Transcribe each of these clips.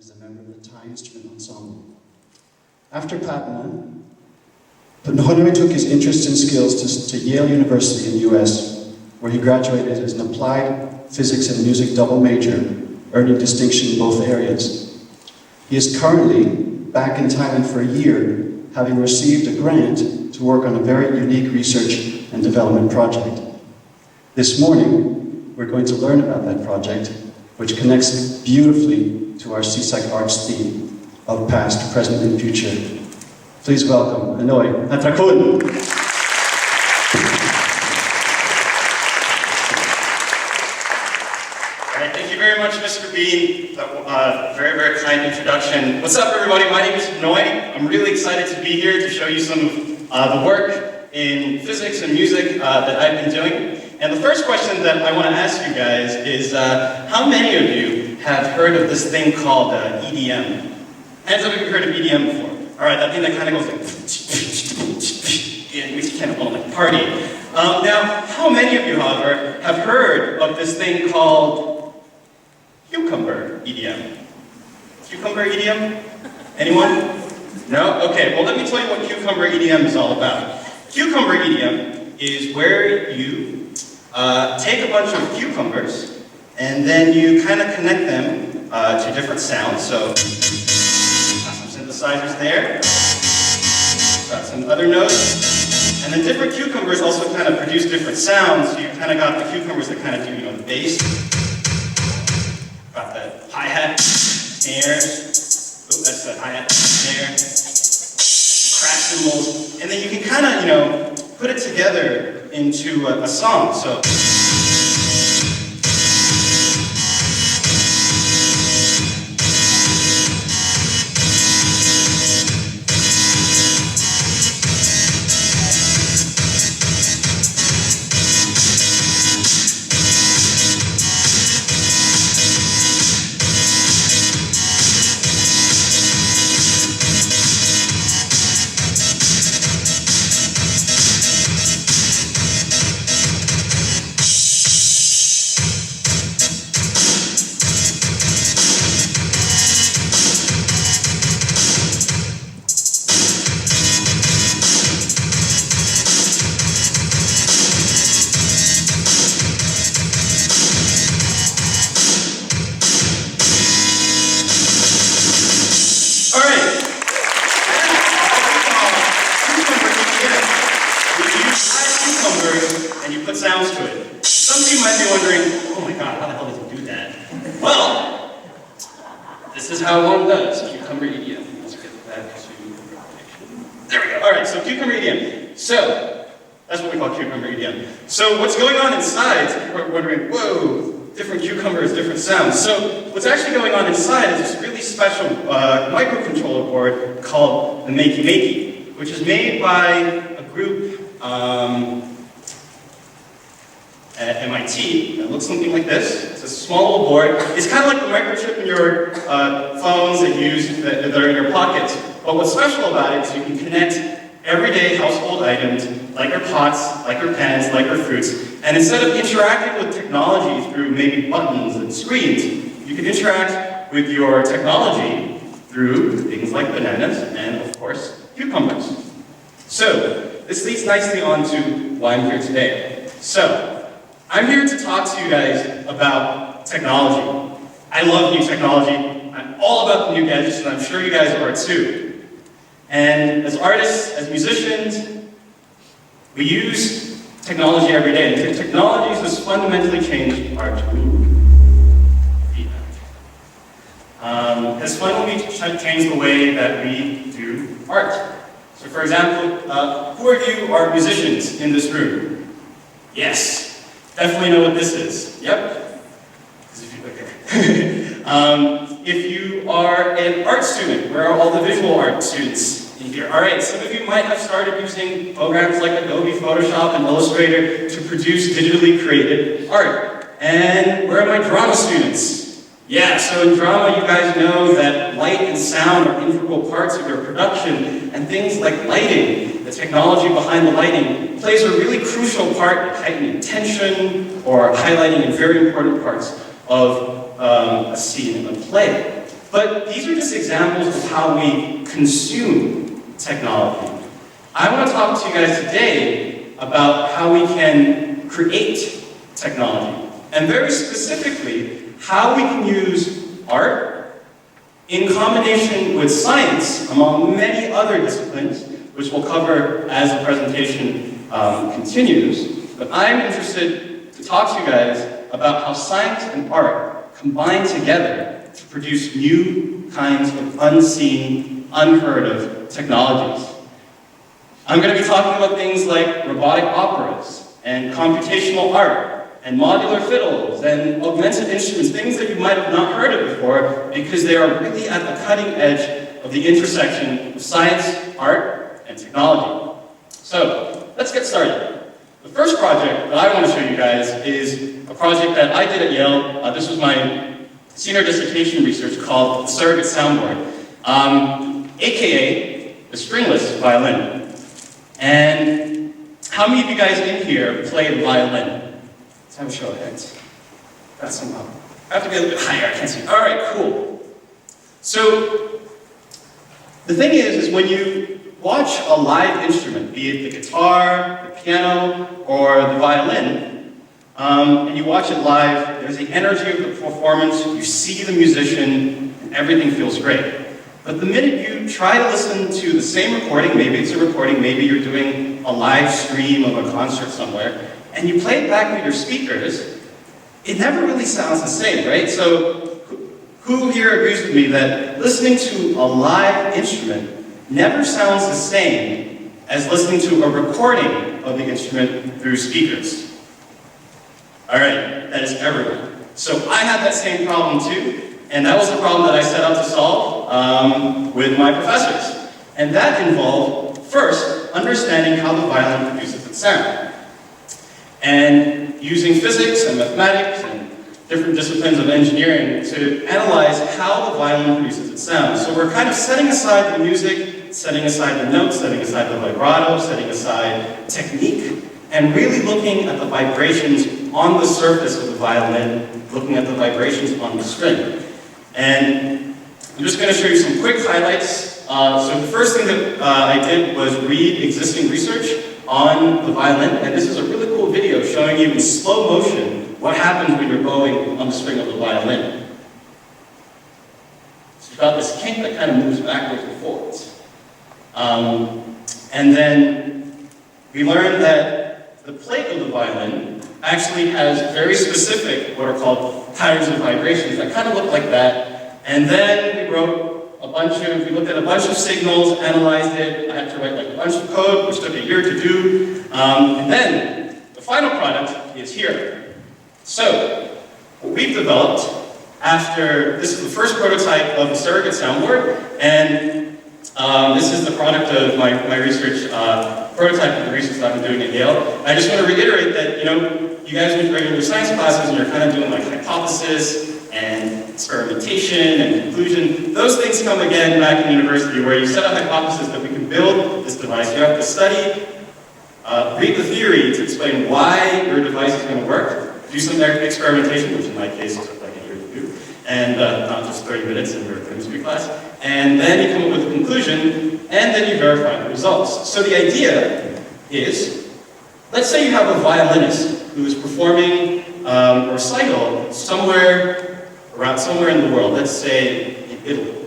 is a member of the Thai Instrument Ensemble. After Patana, Honore took his interest and skills to Yale University in the US, where he graduated as an applied physics and music double major, earning distinction in both areas. He is currently back in Thailand for a year, having received a grant to work on a very unique research and development project. This morning, we're going to learn about that project, which connects beautifully to our SEASAC Arts theme of past, present, and future. Please welcome Hanoi Natrakun. All right, thank you very much, Mr. Bean. Very, very kind introduction. What's up, everybody? My name is Hanoi. I'm really excited to be here to show you some of the work in physics and music that I've been doing. And the first question that I want to ask you guys is, how many of you have heard of this thing called EDM? Hands up if you've heard of EDM before. All right, that thing that kind of goes like, and we kind of want to party. Now, how many of you, however, have heard of this thing called cucumber EDM? Cucumber EDM? Anyone? No? Okay, well let me tell you what cucumber EDM is all about. Cucumber EDM is where you take a bunch of cucumbers and then you kind of connect them to different sounds. So, got some synthesizers there, got some other notes, and then different cucumbers also kind of produce different sounds. So you kind of got the cucumbers that kind of do, the bass, got the hi-hat, snare, that's the hi-hat, snare, crash cymbals, and then you can kind of, put it together into a song. So. And you put sounds to it. Some of you might be wondering, oh my god, how the hell does it do that? Well, this is how one does cucumber EDM. Let's get back to there we go. Alright, so cucumber EDM. So, that's what we call cucumber EDM. So what's going on inside, you're wondering, whoa, different cucumbers, different sounds. So what's actually going on inside is this really special microcontroller board called the Makey Makey, which is made by a group at MIT that looks something like this. It's a small little board. It's kind of like the microchip in your phones that are in your pockets. But what's special about it is you can connect everyday household items, like your pots, like your pans, like your fruits, and instead of interacting with technology through maybe buttons and screens, you can interact with your technology through things like bananas and, of course, cucumbers. So, this leads nicely on to why I'm here today. So, I'm here to talk to you guys about technology. I love new technology. I'm all about the new gadgets, and I'm sure you guys are too. And as artists, as musicians, we use technology every day. And technology has fundamentally changed our has fundamentally changed the way that we do art. So for example, who of you are musicians in this room? Yes. Definitely know what this is. Yep. If you are an art student, where are all the visual art students in here? All right, some of you might have started using programs like Adobe Photoshop and Illustrator to produce digitally created art. And where are my drama students? Yeah, so in drama, you guys know that light and sound are integral parts of your production, and things like lighting, the technology behind the lighting, plays a really crucial part in heightening tension or highlighting very important parts of a scene in a play. But these are just examples of how we consume technology. I want to talk to you guys today about how we can create technology, and very specifically, how we can use art in combination with science, among many other disciplines, which we'll cover as the presentation continues. But I'm interested to talk to you guys about how science and art combine together to produce new kinds of unseen, unheard of technologies. I'm going to be talking about things like robotic operas, and computational art, and modular fiddles, and augmented instruments, things that you might have not heard of before, because they are really at the cutting edge of the intersection of science, art, and technology. So, let's get started. The first project that I want to show you guys is a project that I did at Yale. This was my senior dissertation research called the Surrogate Soundboard, aka the stringless violin. And how many of you guys in here play the violin? Let's have a show of hands. Got some up. I have to be a little bit higher, I can't see. All right, cool. So, the thing is when you watch a live instrument, be it the guitar, the piano, or the violin, and you watch it live, there's the energy of the performance, you see the musician, and everything feels great. But the minute you try to listen to the same recording, maybe it's a recording, maybe you're doing a live stream of a concert somewhere, and you play it back with your speakers, it never really sounds the same, right? So, who here agrees with me that listening to a live instrument never sounds the same as listening to a recording of the instrument through speakers? All right, that is everyone. So I had that same problem too, and that was the problem that I set out to solve with my professors. And that involved, first, understanding how the violin produces its sound. And using physics and mathematics and different disciplines of engineering to analyze how the violin produces its sound. So we're kind of setting aside the music, setting aside the notes, setting aside the vibrato, setting aside technique, and really looking at the vibrations on the surface of the violin, looking at the vibrations on the string. And I'm just going to show you some quick highlights. So the first thing that I did was read existing research on the violin, and this is a really cool video showing you in slow motion what happens when you're bowing on the string of the violin. So you've got this kink that kind of moves backwards and forwards. And then we learned that the plate of the violin actually has very specific, what are called patterns of vibrations that kind of look like that. And then we looked at a bunch of signals, analyzed it. I had to write like a bunch of code, which took a year to do. And then the final product is here. So, what we've developed this is the first prototype of the surrogate soundboard, and this is the product of my research, prototype of the research that I've been doing at Yale. I just want to reiterate that, you guys when you're in your science classes and you're kind of doing like hypothesis and experimentation and conclusion, those things come again back in university where you set a hypothesis that we can build this device. You have to study, read the theory to explain why your device is going to work, do some experimentation, which in my case took like a year to do, and not just 30 minutes in your chemistry class, and then you come up with a conclusion, and then you verify the results. So the idea is, let's say you have a violinist who is performing a recital somewhere in the world, let's say in Italy.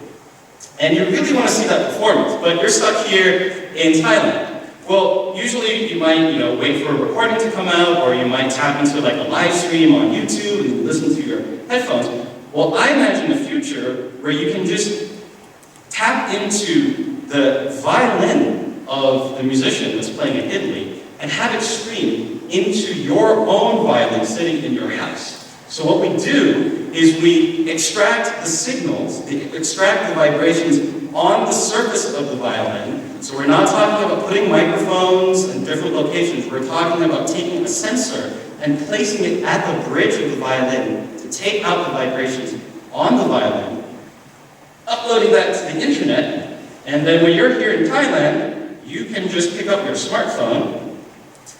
And you really want to see that performance, but you're stuck here in Thailand. Well, usually you might, wait for a recording to come out, or you might tap into like a live stream on YouTube and listen to your headphones. Well, I imagine a future where you can just tap into the violin of the musician that's playing in Italy and have it stream into your own violin sitting in your house. So what we do is we extract the signals, extract the vibrations on the surface of the violin. So we're not talking about putting microphones in different locations. We're talking about taking a sensor and placing it at the bridge of the violin to take out the vibrations on the violin, uploading that to the internet, and then when you're here in Thailand, you can just pick up your smartphone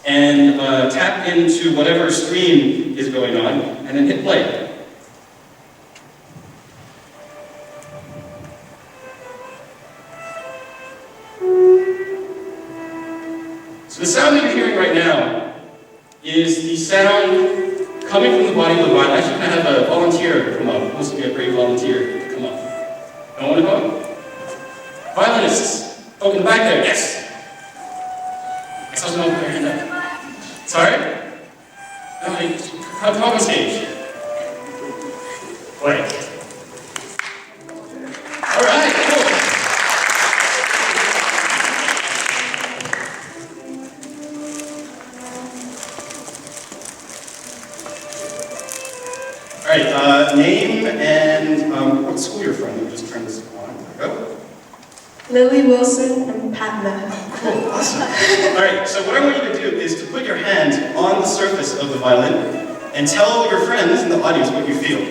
and tap into whatever stream is going on, and then hit play. So the sound that you're hearing right now is the sound coming from the body of the violin. Actually, can I have a volunteer come up? Who wants to be a brave volunteer to come up? No one to come up? Violinists. Oh, in the back there, yes. I saw someone put their hand up. Sorry? No, come on stage. Wait. All right, cool. All right, name and what school you're from. Let me just turn this on. There we go. Lily Wilson and Patana. Cool, awesome. All right, so what I want you to do is to put your hand on the surface of the violin and tell your friends in the audience what you feel.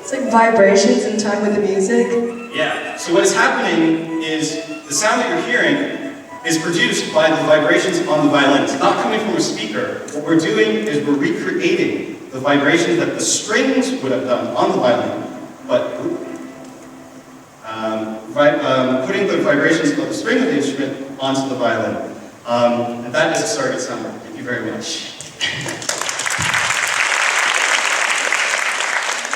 It's like vibrations in time with the music. Yeah, so what is happening is the sound that you're hearing is produced by the vibrations on the violin. It's not coming from a speaker. What we're doing is we're recreating the vibrations that the strings would have done on the violin, but putting the vibrations of the string of the instrument onto the violin. And that is a surrogate sound. Thank you very much.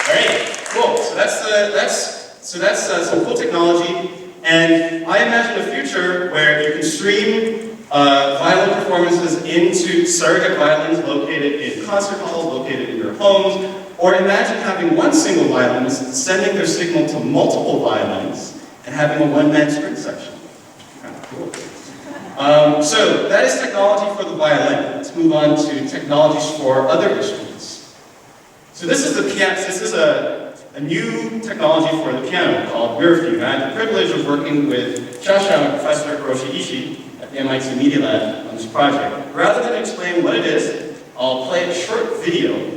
All right, cool. So that's some cool technology. And I imagine a future where you can stream violin performances into surrogate violins located in concert halls, located in your homes, or imagine having one single violinist sending their signal to multiple violins and having a one-man string section. Kind of cool. So that is technology for the violin. Let's move on to technologies for other instruments. So this is the piano. This is a new technology for the piano called Mirrorview. I had the privilege of working with Shasha and Professor Hiroshi Ishii at the MIT Media Lab on this project. Rather than explain what it is, I'll play a short video.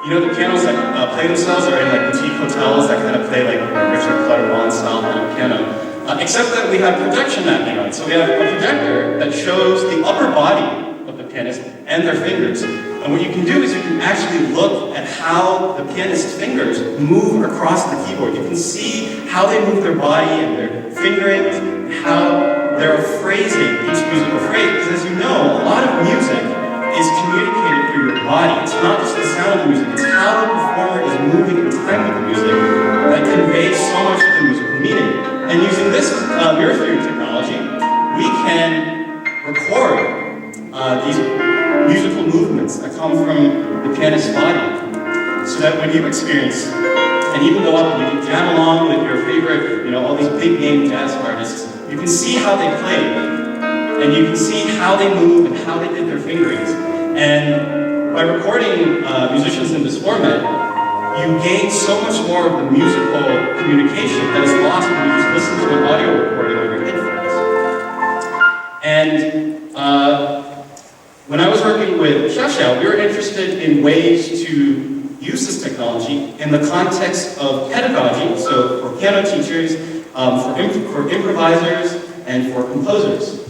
You know the pianos that play themselves are in like boutique hotels that kind of play like Richard Clutterbuck style kind of piano. Except that we have projection mapping on it. So we have a projector that shows the upper body of the pianist and their fingers. And what you can do is you can actually look at how the pianist's fingers move across the keyboard. You can see how they move their body and their fingerings, how they're phrasing each musical phrase. Because as you know, a lot of music is communicated through your body. It's not just the sound of the music, it's how the performer is moving in time with the music that conveys so much of the musical meaning. And using this Mirrorview technology, we can record these musical movements that come from the pianist's body, so that when you experience, and even go up and you can jam along with your favorite, all these big name jazz artists, you can see how they play. And you can see how they move and how they did their fingerings. And by recording musicians in this format, you gain so much more of the musical communication that is lost when you just listen to an audio recording on your headphones. And when I was working with Xiaoxiao, we were interested in ways to use this technology in the context of pedagogy, so for piano teachers, for improvisers, and for composers.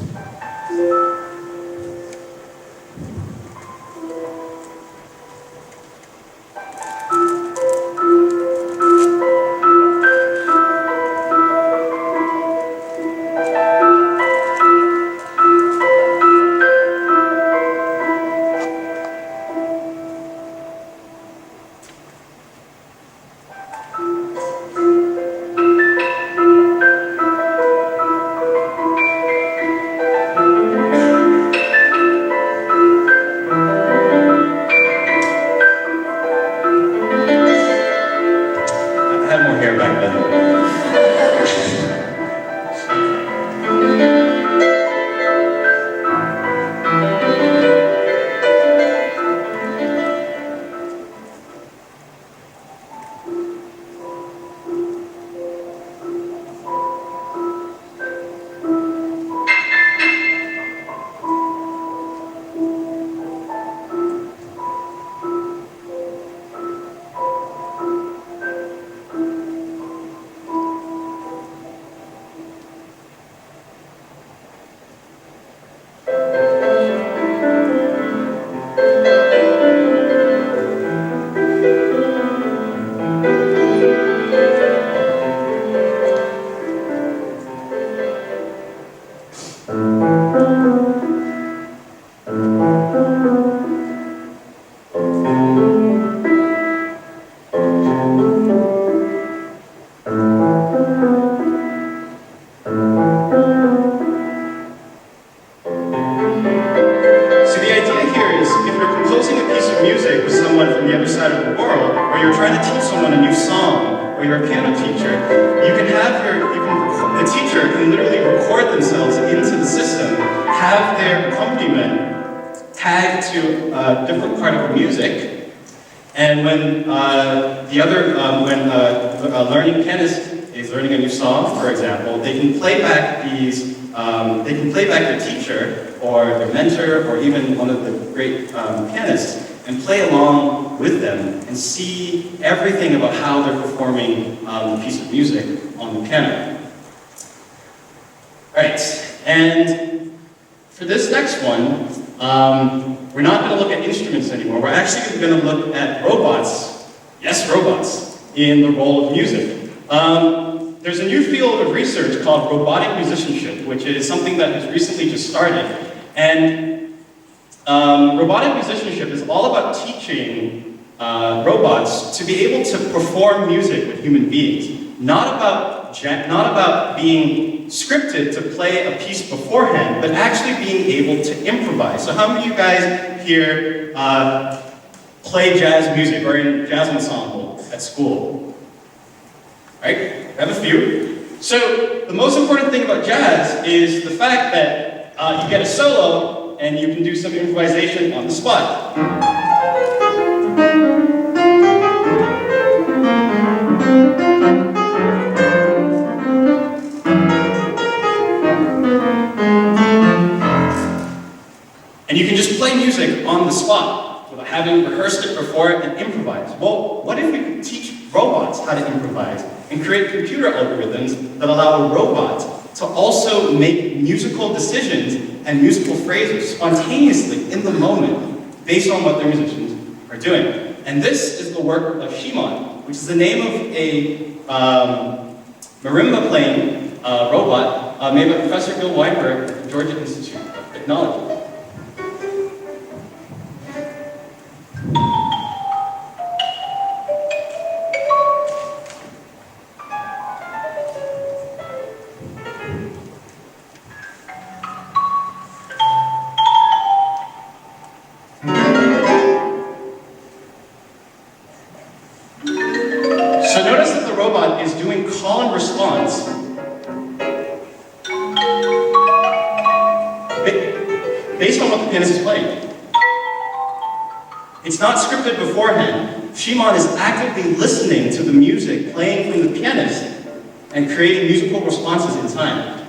teach someone a new song, or you're a piano teacher, the teacher can literally record themselves into the system, have their accompaniment tagged to a different part of the music, and when a learning pianist is learning a new song, for example, they can play back their teacher or their mentor or even one of the great pianists and play along with them and see everything about how they're performing a piece of music on the piano. Right, and for this next one, we're not going to look at instruments anymore. We're actually going to look at robots, yes, robots, in the role of music. There's a new field of research called robotic musicianship, which is something that has recently just started. And robotic musicianship is all about teaching robots to be able to perform music with human beings, not about being scripted to play a piece beforehand, but actually being able to improvise. So how many of you guys here play jazz music or in jazz ensemble at school? Right? I have a few. So the most important thing about jazz is the fact that you get a solo and you can do some improvisation on the spot. And you can just play music on the spot without having rehearsed it before and improvise. Well, what if we could teach robots how to improvise and create computer algorithms that allow a robot to also make musical decisions and musical phrases spontaneously in the moment based on what their musicians are doing. And this is the work of Shimon, which is the name of a marimba playing robot made by Professor Bill Weinberg at the Georgia Institute of Technology. So notice that the robot is doing call and response based on what the pianist is playing. It's not scripted beforehand. Shimon is actively listening to the music playing from the pianist and creating musical responses in time.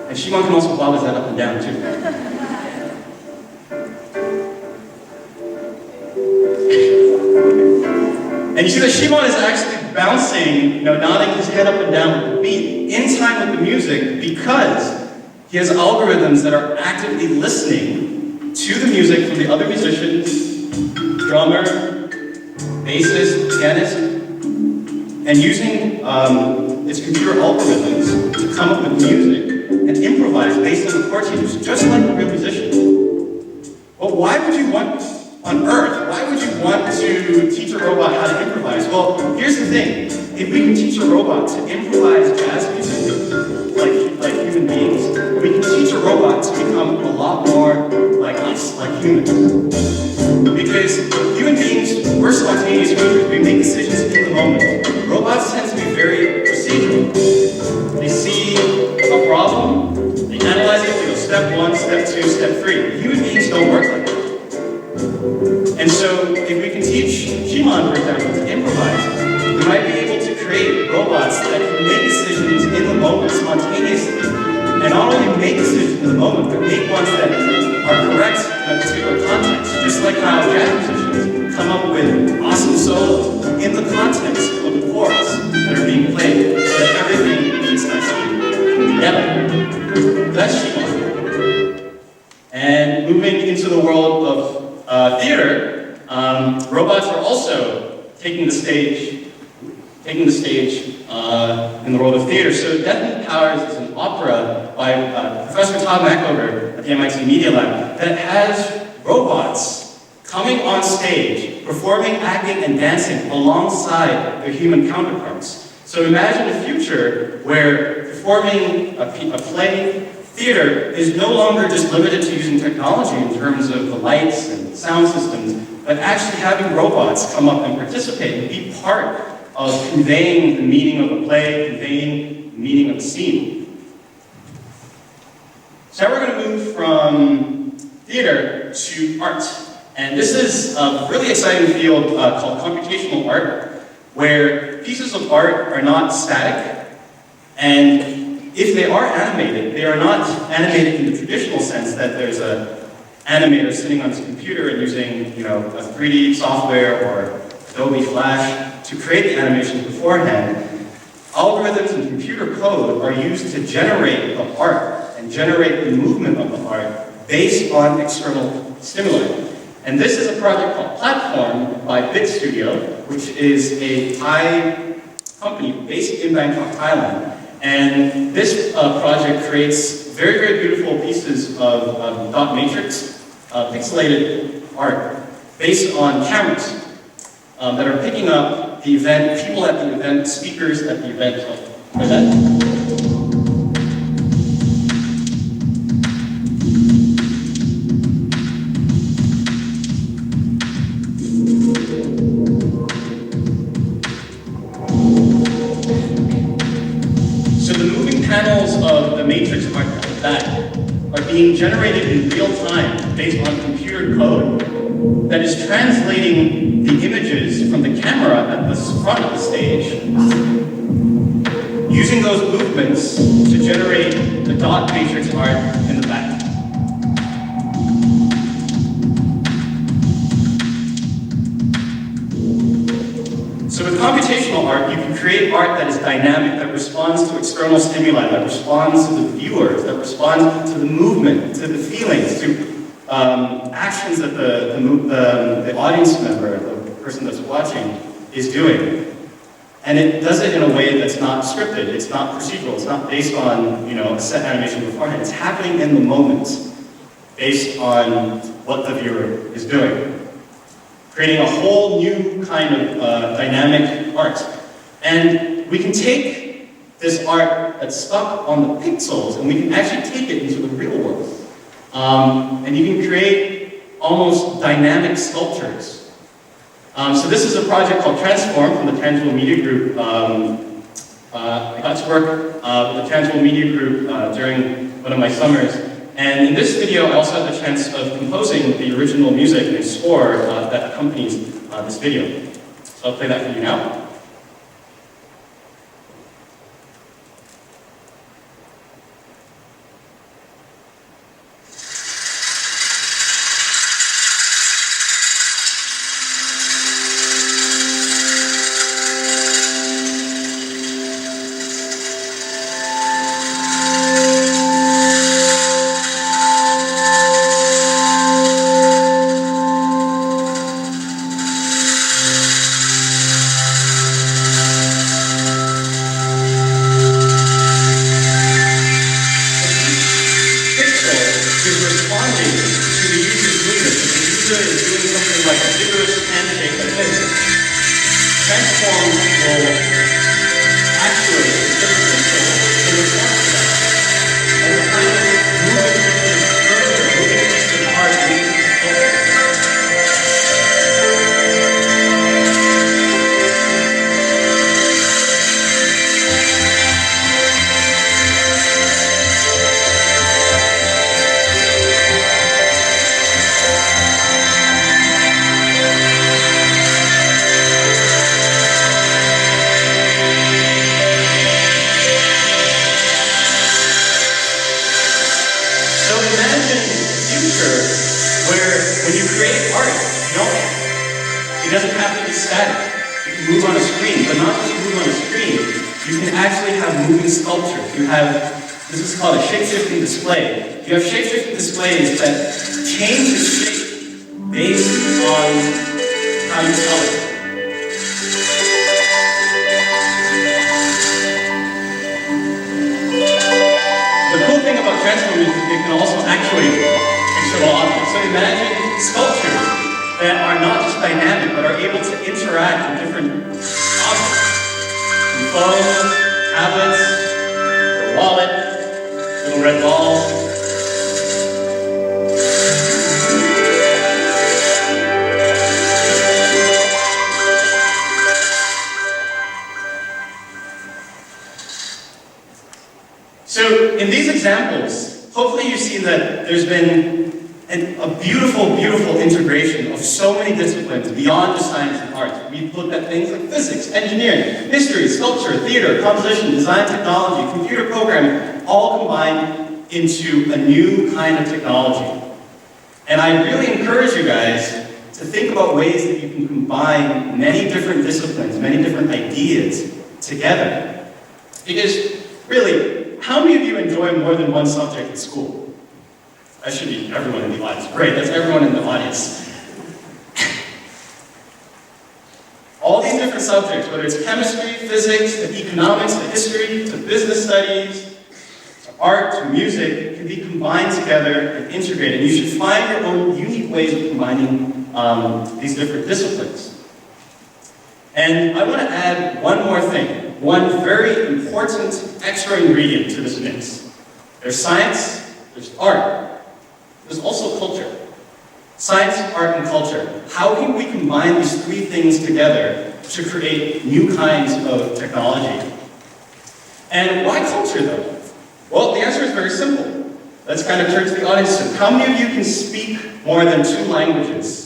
And Shimon can also bob his head up and down too. And you see that Shimon is actually bouncing, nodding his head up and down with the beat in time with the music because he has algorithms that are actively listening to the music from the other musicians, drummer, bassist, pianist, and using its computer algorithms to come up with music and improvise based on the chord changes, just like a real musician. Well, why would you want on Earth, why would you want to teach a robot how to improvise? Well, here's the thing. If we can teach a robot to improvise jazz music like human beings, we can teach a robot to become a lot more like us, like humans. Because human beings, we're spontaneous creatures. We make decisions in the moment. Robots tend to be very procedural. They see a problem, they analyze it, they go step 1, step 2, step 3. Human beings don't work like that. And so, if we can teach Shimon, for example, to improvise, we might be able to create robots that can make decisions in the moment spontaneously. And not only make decisions in the moment, but make ones that are correct in a particular context. Just like how jazz musicians come up with awesome solos in the context of the chords that are being played, so that everything is nicely together. That's Shimon. And moving into the world of theater, robots are also taking the stage in the world of theater. So Death and Powers is an opera by Professor Todd Mackover at the MIT Media Lab that has robots coming on stage, performing, acting, and dancing alongside their human counterparts. So imagine a future where performing a play, theater, is no longer just limited to using technology in terms of the lights and sound systems, but actually having robots come up and participate and be part of conveying the meaning of a play, conveying the meaning of a scene. So now we're going to move from theater to art. And this is a really exciting field called computational art, where pieces of art are not static, and if they are animated, they are not animated in the traditional sense that there's an animator sitting on his computer and using, a 3D software or Adobe Flash to create the animation beforehand. Algorithms and computer code are used to generate the art and generate the movement of the art based on external stimuli. And this is a project called Platform by Bit Studio, which is a Thai company based in Bangkok, Thailand. And this project creates very, very beautiful pieces of dot matrix, pixelated art based on cameras that are picking up the event, people at the event, speakers at the event. Like that. Panels of the matrix art like that are being generated in real time based on computer code that is translating the images from the camera at the front of the stage, using those movements to generate the dot matrix art in the back. So with computational art, you can create art that is dynamic, that responds to external stimuli, that responds to the viewers, that responds to the movement, to the feelings, to actions that the audience member, the person that's watching, is doing. And it does it in a way that's not scripted, it's not procedural, it's not based on a set animation beforehand. It's happening in the moment based on what the viewer is doing, creating a whole new kind of dynamic art. And we can take this art that's stuck on the pixels and we can actually take it into the real world. And you can create almost dynamic sculptures. So this is a project called Transform from the Tangible Media Group. I got to work with the Tangible Media Group during one of my summers. And in this video, I also had the chance of composing the original music and score that accompanies this video. So I'll play that for you now. It doesn't have to be static. You can move on a screen, but not just move on a screen. You can actually have moving sculptures. You have, this is called a shape-shifting display. You have shape-shifting displays that change the shape based on how you tell it. The cool thing about Transform is it can also actuate external objects. So imagine sculptures that are not just dynamic, but are able to interact with different objects. From phones, tablets, your wallet, little red balls. So in these examples, hopefully you see that there's been a beautiful, beautiful integration of so many disciplines beyond just science and arts. We've looked at things like physics, engineering, history, sculpture, theater, composition, design, technology, computer programming, all combined into a new kind of technology. And I really encourage you guys to think about ways that you can combine many different disciplines, many different ideas together. Because really, how many of you enjoy more than one subject at school? That should be everyone in the audience. Great, that's everyone in the audience. All these different subjects, whether it's chemistry, physics, to economics, to history, to business studies, to art, to music, can be combined together and integrated. You should find your own unique ways of combining these different disciplines. And I want to add one more thing, one very important extra ingredient to this mix. There's science, there's art, there's also culture. Science, art, and culture. How can we combine these three things together to create new kinds of technology? And why culture, though? Well, the answer is very simple. Let's kind of turn to the audience. How many of you can speak more than 2 languages?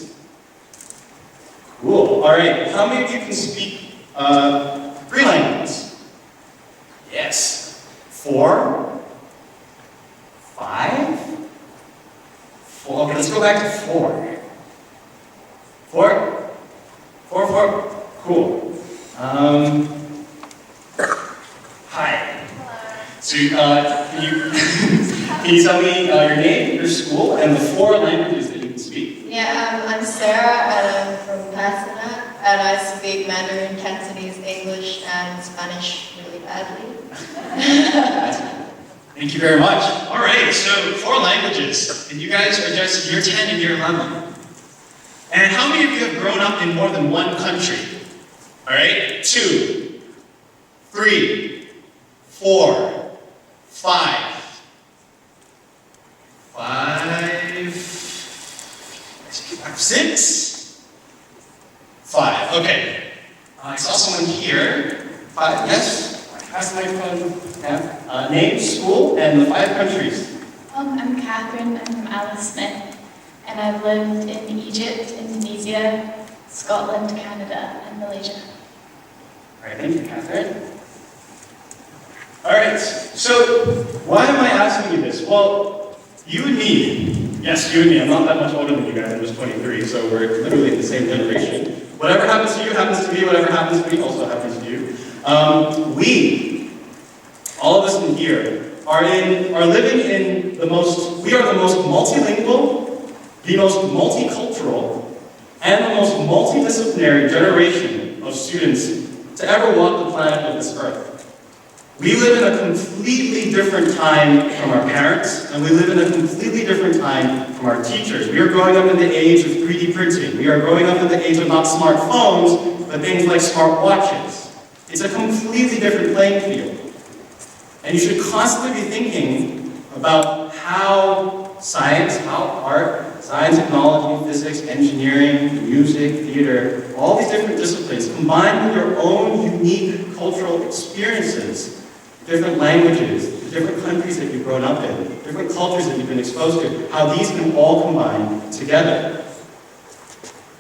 Cool. All right. How many of you can speak 3 languages? Yes. 4? 5? 4. Okay, let's go back to 4. 4? 4? Cool. Hi. So, can you tell me your name, your school, and the 4 languages that you can speak? Yeah, I'm Sarah, and I'm from Patana, and I speak Mandarin, Cantonese, English, and Spanish really badly. Thank you very much. All right, so 4 languages, and you guys are just year 10 and year 11. And how many of you have grown up in more than one country? All right, 2, 3, 4, 5. 6? 5, okay. I saw someone here. 5, yes? Pass the microphone. Yeah. Name, school, and the 5 countries. I'm Catherine. I'm from Alice Smith, and I've lived in Egypt, Indonesia, Scotland, Canada, and Malaysia. All right, thank you, Catherine. All right, so why am I asking you this? Well, you and me, yes, you and me, I'm not that much older than you guys, I'm just 23, so we're literally the same generation. Whatever happens to you happens to me, whatever happens to me also happens to you. All of us in here, are living in we are the most multilingual, the most multicultural, and the most multidisciplinary generation of students to ever walk the planet of this earth. We live in a completely different time from our parents, and we live in a completely different time from our teachers. We are growing up in the age of 3D printing. We are growing up in the age of not smartphones, but things like smart watches. It's a completely different playing field. And you should constantly be thinking about how science, how art, science, technology, physics, engineering, music, theater, all these different disciplines, combined with your own unique cultural experiences, different languages, the different countries that you've grown up in, different cultures that you've been exposed to, how these can all combine together.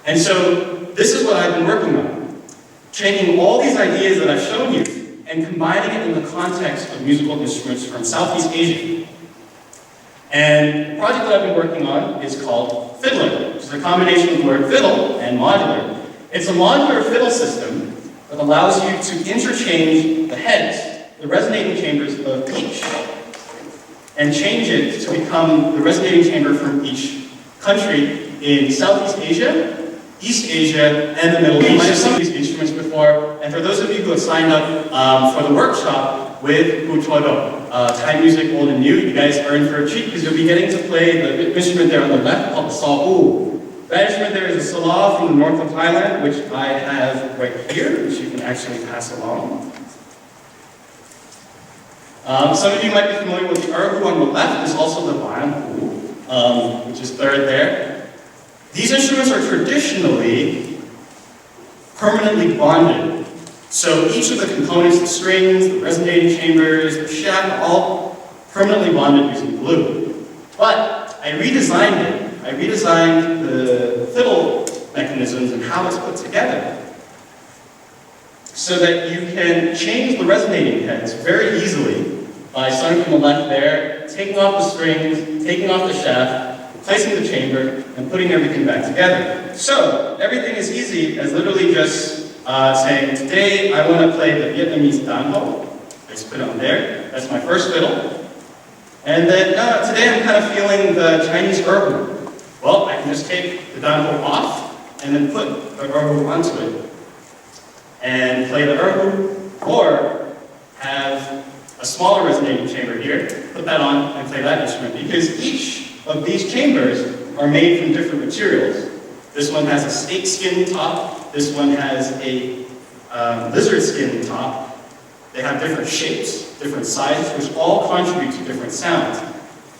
And so, this is what I've been working on. Taking all these ideas that I've shown you and combining it in the context of musical instruments from Southeast Asia. And the project that I've been working on is called fiddling, which is a combination of the word fiddle and modular. It's a modular fiddle system that allows you to interchange the heads, the resonating chambers of each, and change it to become the resonating chamber from each country in Southeast Asia, East Asia, and the Middle East. I've some of these instruments before, and for those of you who have signed up for the workshop with Butodo, Thai music, old and new, you guys are in for a treat because you'll be getting to play the instrument there on the left called the Sa'u. That instrument there is a salah from the north of Thailand, which I have right here, which you can actually pass along. Some of you might be familiar with the erhu on the left. There's also the bayanhu, which is third there. These instruments are traditionally permanently bonded. So each of the components, the strings, the resonating chambers, the shaft, all permanently bonded using glue. But I redesigned it. I redesigned the fiddle mechanisms and how it's put together so that you can change the resonating heads very easily by starting from the left there, taking off the strings, taking off the shaft, placing the chamber, and putting everything back together. So everything is easy as literally just saying, today I want to play the Vietnamese dan ho. I just put it on there. That's my first fiddle. And then today I'm kind of feeling the Chinese erhu. Well, I can just take the dan ho off and then put the erhu onto it and play the erhu, or have a smaller resonating chamber here, put that on and play that instrument, because each of these chambers are made from different materials. This one has a snake skin top, this one has a lizard skin top. They have different shapes, different sizes, which all contribute to different sounds.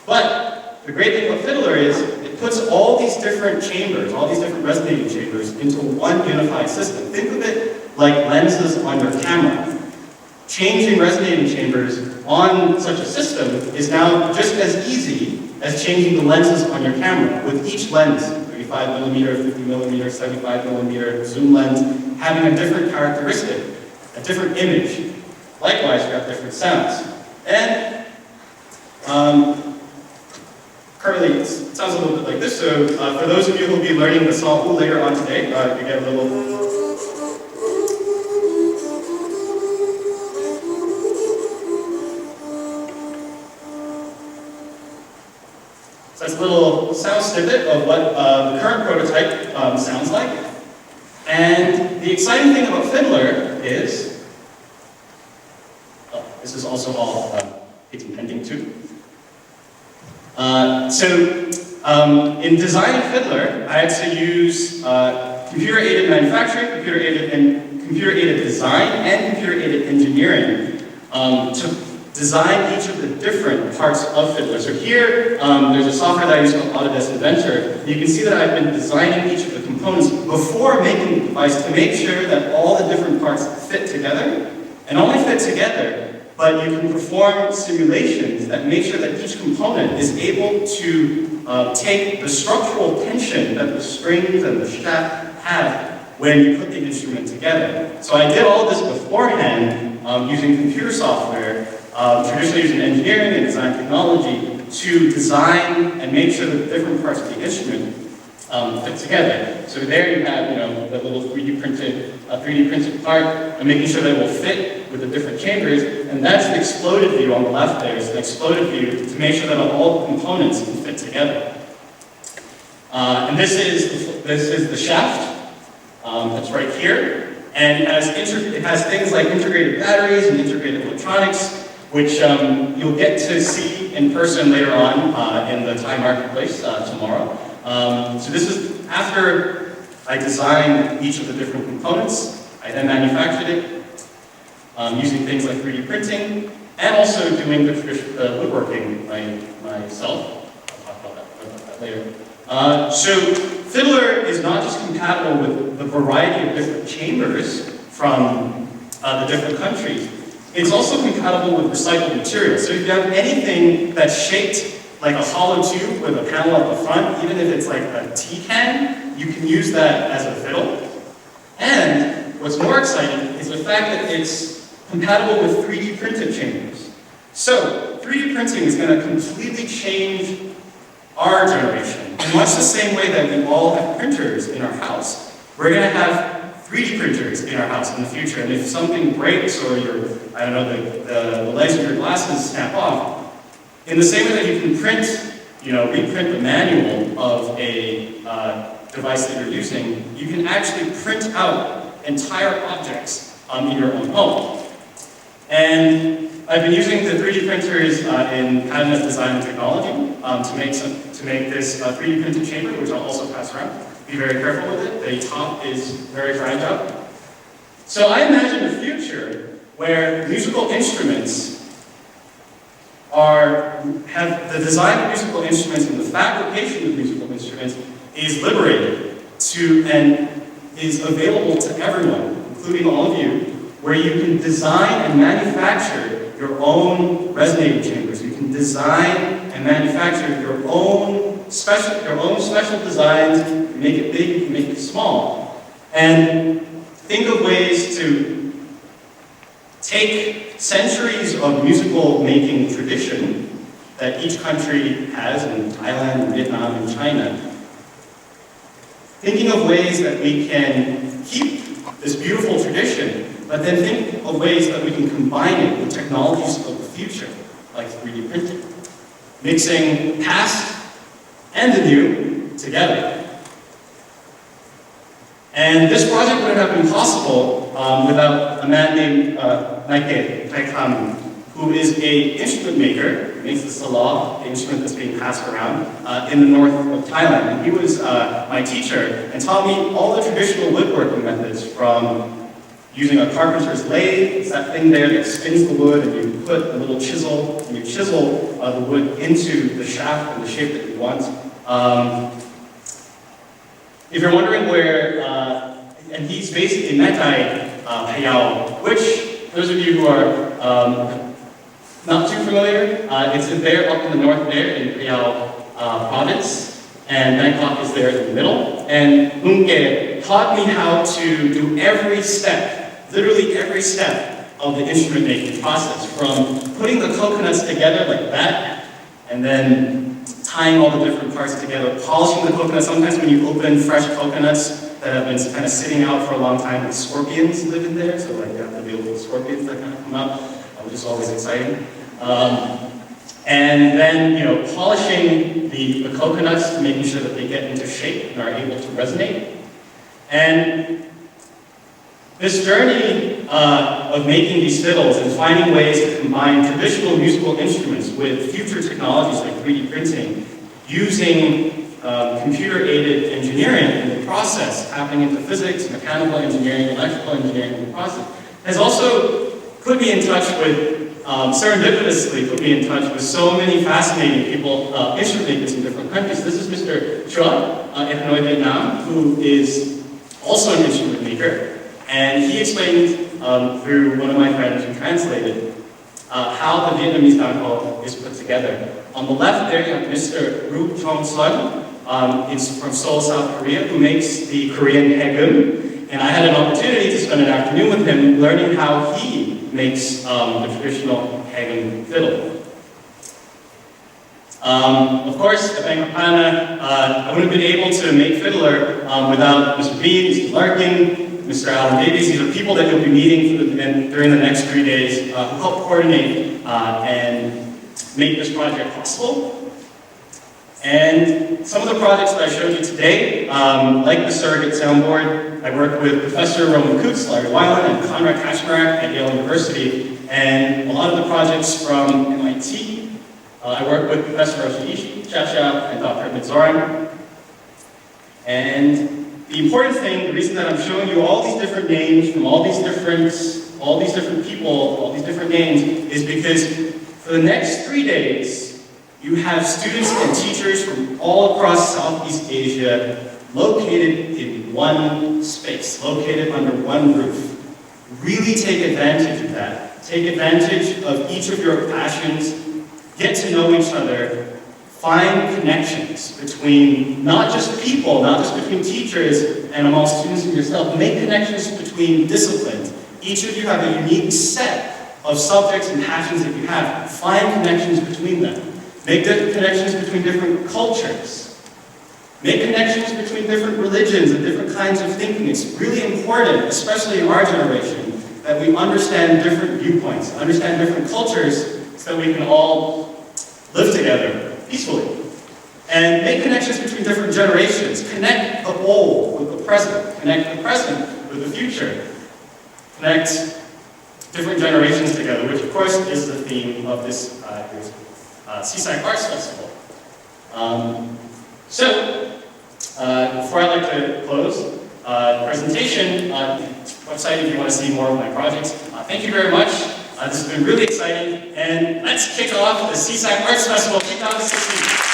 But the great thing about Fiddler is it puts all these different chambers, all these different resonating chambers into one unified system. Think of it like lenses on your camera. Changing resonating chambers on such a system is now just as easy as changing the lenses on your camera, with each lens, 35mm, 50mm, 75mm zoom lens, having a different characteristic, a different image. Likewise, you have different sounds. And currently, it sounds a little bit like this. So for those of you who will be learning the song later on today, you get a little... So that's a little sound snippet of what the current prototype sounds like. And the exciting thing about Fiddler is, this is also all painting too. In designing Fiddler, I had to use computer-aided manufacturing, computer-aided design, and computer-aided engineering to design each of the different parts of Fiddler. So here, there's a software that I use called Autodesk Inventor. You can see that I've been designing each of the components before making the device to make sure that all the different parts fit together, and only fit together, but you can perform simulations that make sure that each component is able to take the structural tension that the strings and the shaft have when you put the instrument together. So I did all this beforehand using computer software, traditionally using engineering and design technology to design and make sure that the different parts of the instrument fit together. So there you have, the little 3D printed part, and making sure that it will fit with the different chambers. And that's the exploded view on the left there. It's an exploded view to make sure that all the components can fit together. And this is the shaft that's right here, and it has things like integrated batteries and integrated electronics, which you'll get to see in person later on in the Thai marketplace tomorrow. So this is after I designed each of the different components. I then manufactured it using things like 3D printing, and also doing the woodworking myself. I'll talk about that later. So Fiddler is not just compatible with the variety of different chambers from the different countries. It's also compatible with recycled materials. So if you have anything that's shaped like a hollow tube with a panel at the front, even if it's like a tea can, you can use that as a fiddle. And what's more exciting is the fact that it's compatible with 3D printed chambers. So 3D printing is going to completely change our generation. In much the same way that we all have printers in our house, we're going to have 3D printers in our house in the future. And if something breaks or the legs of your glasses snap off, in the same way that you can reprint the manual of a device that you're using, you can actually print out entire objects in your own home. And I've been using the 3D printers in Patana's design and technology to make this 3D printed chamber, which I'll also pass around. Be very careful with it. The top is very fragile. So I imagine a future where musical instruments have the design of musical instruments and the fabrication of musical instruments is liberated and is available to everyone, including all of you, where you can design and manufacture your own resonator chambers. You can design and manufacture your own special designs. You can make it big, you can make it small. And think of ways to take centuries of musical making tradition that each country has in Thailand, and Vietnam, and China. Thinking of ways that we can keep this beautiful tradition, but then think of ways that we can combine it with technologies of the future, like 3D printing. Mixing past and the new together. And this project wouldn't have been possible without a man named Naike Taikam, who is an instrument maker. He makes the salah, the instrument that's being passed around, in the north of Thailand. And he was my teacher and taught me all the traditional woodworking methods, from using a carpenter's lathe. It's that thing there that spins the wood, and you put a little chisel, and you chisel the wood into the shaft and the shape that you want. If you're wondering where, and he's based in Natai, Payao, which, those of you who are not too familiar, it's there up in the north there in Payao province, and Bangkok is there in the middle. And Unge taught me how to do every step, literally every step of the instrument making process, from putting the coconuts together like that, and then tying all the different parts together, polishing the coconuts. Sometimes when you open fresh coconuts that have been kind of sitting out for a long time, the scorpions live in there, so like you have to deal with the scorpions that kind of come out, which is always exciting. And then, polishing the coconuts, making sure that they get into shape and are able to resonate. And this journey of making these fiddles and finding ways to combine traditional musical instruments with future technologies like 3D printing, using computer-aided engineering in the process, tapping into physics, mechanical engineering, electrical engineering in the process, has also put me in touch with, serendipitously put me in touch with so many fascinating people, instrument makers in different countries. This is Mr. Chua in Hanoi, Vietnam, who is also an instrument maker. And he explained through one of my friends who translated how the Vietnamese danko is put together. On the left there you have Mr. Ru Chong Sun. He's from Seoul, South Korea, who makes the Korean haegum. And I had an opportunity to spend an afternoon with him learning how he makes the traditional haegum fiddle. Of course, at Patana, I wouldn't have been able to make fiddler without Mr. Bean, Mr. Larkin, Mr. Alan Davies. These are people that you'll be meeting during the next 3 days who help coordinate and make this project possible. And some of the projects that I showed you today, like the surrogate soundboard, I worked with Professor Roman Kutz, Larry Weiland, and Konrad Kaczmarek at Yale University. And a lot of the projects from MIT, I worked with Professor Oshiishi, Chacha, and Dr. Mitzoran. And the important thing, the reason that I'm showing you all these different names from all these different people, all these different names, is because for the next 3 days, you have students and teachers from all across Southeast Asia located in one space, located under one roof. Really take advantage of that. Take advantage of each of your passions, get to know each other, find connections between not just people, not just between teachers and among students and yourself, make connections between disciplines. Each of you have a unique set of subjects and passions that you have. Find connections between them. Make connections between different cultures. Make connections between different religions and different kinds of thinking. It's really important, especially in our generation, that we understand different viewpoints, understand different cultures, so that we can all live together peacefully. And make connections between different generations. Connect the old with the present. Connect the present with the future. Connect different generations together, which of course is the theme of this year's SEASAC Arts Festival. Before I like to close the presentation, website if you want to see more of my projects. Thank you very much. This has been really exciting, and let's kick off the SEASAC Arts Festival 2016.